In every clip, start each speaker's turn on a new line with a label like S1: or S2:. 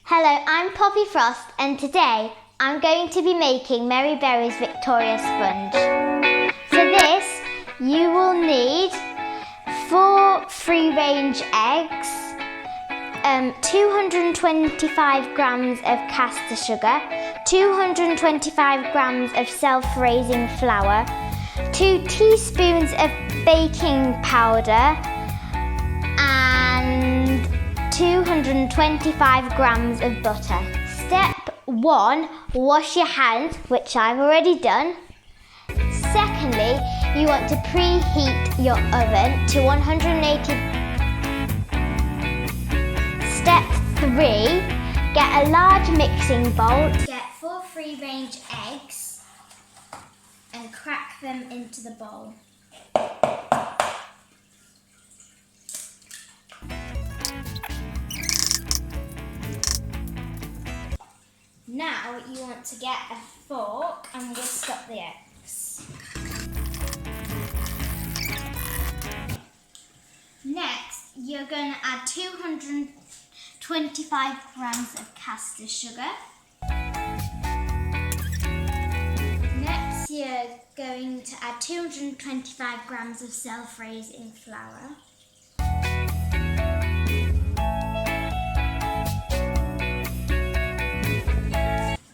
S1: Hello, I'm Poppy Frost and today I'm going to be making Mary Berry's Victoria Sponge. For this, you will need 4 free-range eggs, 225 grams of caster sugar, 225 grams of self-raising flour, 2 teaspoons of baking powder, and 225 grams of butter. Step 1, wash your hands, which I've already done. Secondly, you want to preheat your oven to 180. Step 3, get a large mixing bowl. Get 4 free-range eggs and crack them into the bowl. Now you want to get a fork and whisk up the eggs. Next, you're going to add 225 grams of caster sugar. Next, you're going to add 225 grams of self-raising flour.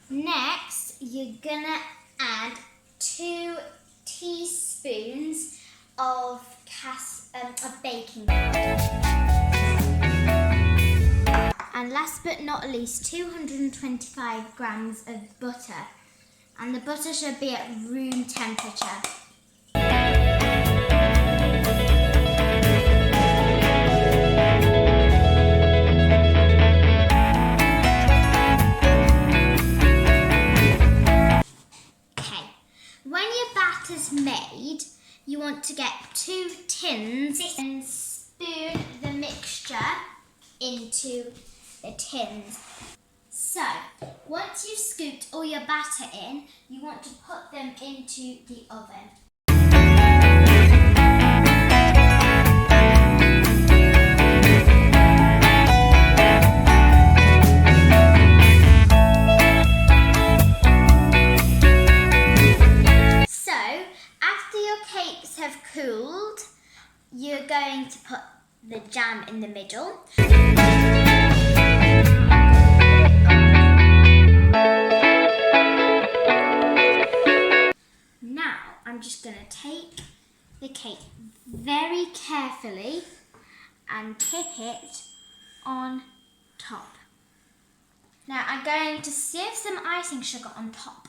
S1: Next, you're gonna add 2 teaspoons of baking powder. And last but not least, 225 grams of butter. And the butter should be at room temperature. Made, you want to get 2 tins and spoon the mixture into the tins. So, once you've scooped all your batter in, you want to put them into the oven. Cooled, you're going to put the jam in the middle. Now I'm just going to take the cake very carefully and tip it on top. Now I'm going to sieve some icing sugar on top.